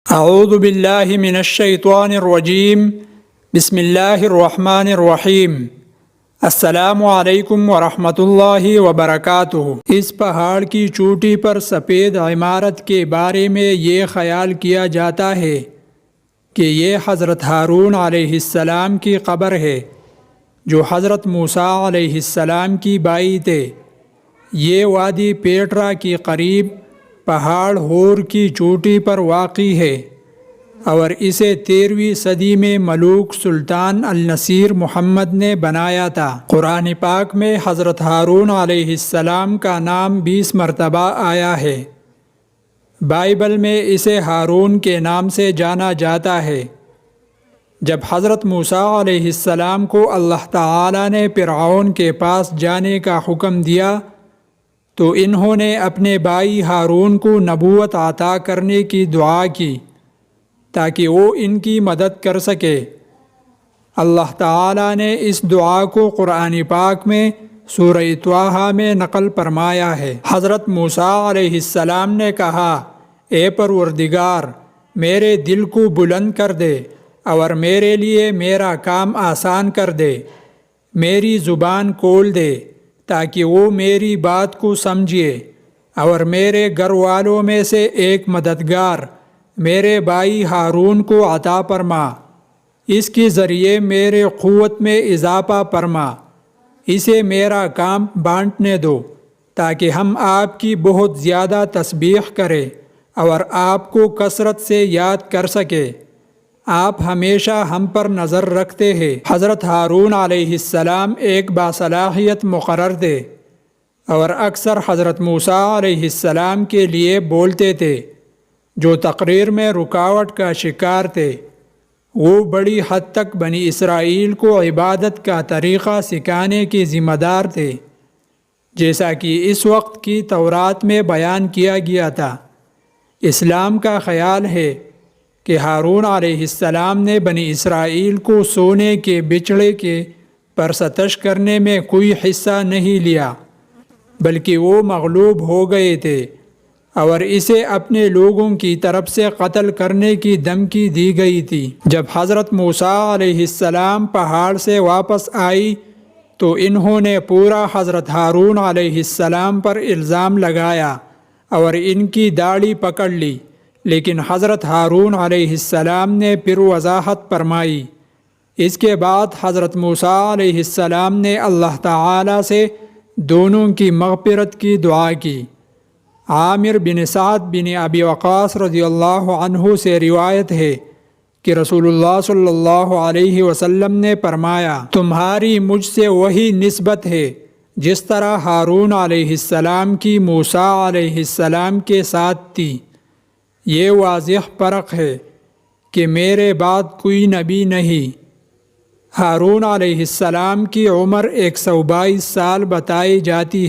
اعوذ باللہ من الشیطان الرجیم بسم اللہ الرحمن الرحیم السلام علیکم ورحمۃ اللہ وبرکاتہ۔ اس پہاڑ کی چوٹی پر سفید عمارت کے بارے میں یہ خیال کیا جاتا ہے کہ یہ حضرت ہارون علیہ السلام کی قبر ہے جو حضرت موسیٰ علیہ السلام کی بائی تھے۔ یہ وادی پیٹرا کے قریب پہاڑ ہور کی چوٹی پر واقع ہے اور اسے 13ویں صدی میں ملوک سلطان النصیر محمد نے بنایا تھا۔ قرآن پاک میں حضرت ہارون علیہ السلام کا نام 20 مرتبہ آیا ہے۔ بائبل میں اسے ہارون کے نام سے جانا جاتا ہے۔ جب حضرت موسیٰ علیہ السلام کو اللہ تعالی نے فرعون کے پاس جانے کا حکم دیا تو انہوں نے اپنے بھائی ہارون کو نبوت عطا کرنے کی دعا کی تاکہ وہ ان کی مدد کر سکے۔ اللہ تعالی نے اس دعا کو قرآن پاک میں سورہ طٰہٰ میں نقل فرمایا ہے۔ حضرت موسیٰ علیہ السلام نے کہا، اے پروردگار، میرے دل کو بلند کر دے اور میرے لیے میرا کام آسان کر دے، میری زبان کھول دے تاکہ وہ میری بات کو سمجھے، اور میرے گھر والوں میں سے ایک مددگار میرے بھائی ہارون کو عطا فرما، اس کے ذریعے میرے قوت میں اضافہ فرما، اسے میرا کام بانٹنے دو تاکہ ہم آپ کی بہت زیادہ تسبیح کریں اور آپ کو کثرت سے یاد کر سکے، آپ ہمیشہ ہم پر نظر رکھتے ہیں۔ حضرت ہارون علیہ السلام ایک باصلاحیت مقرر تھے اور اکثر حضرت موسیٰ علیہ السلام کے لیے بولتے تھے جو تقریر میں رکاوٹ کا شکار تھے۔ وہ بڑی حد تک بنی اسرائیل کو عبادت کا طریقہ سکھانے کے ذمہ دار تھے، جیسا کہ اس وقت کی تورات میں بیان کیا گیا تھا۔ اسلام کا خیال ہے کہ ہارون علیہ السلام نے بنی اسرائیل کو سونے کے بچڑے کے پرستش کرنے میں کوئی حصہ نہیں لیا، بلکہ وہ مغلوب ہو گئے تھے اور اسے اپنے لوگوں کی طرف سے قتل کرنے کی دھمکی دی گئی تھی۔ جب حضرت موسیٰ علیہ السلام پہاڑ سے واپس آئی تو انہوں نے پورا حضرت ہارون علیہ السلام پر الزام لگایا اور ان کی داڑھی پکڑ لی، لیکن حضرت ہارون علیہ السلام نے پھر وضاحت فرمائی۔ اس کے بعد حضرت موسیٰ علیہ السلام نے اللہ تعالی سے دونوں کی مغفرت کی دعا کی۔ عامر بن سعد بن ابی وقاص رضی اللہ عنہ سے روایت ہے کہ رسول اللہ صلی اللہ علیہ وسلم نے فرمایا، تمہاری مجھ سے وہی نسبت ہے جس طرح ہارون علیہ السلام کی موسیٰ علیہ السلام کے ساتھ تھی۔ یہ واضح فرق ہے کہ میرے بعد کوئی نبی نہیں۔ ہارون علیہ السلام کی عمر 122 سال بتائی جاتی ہے۔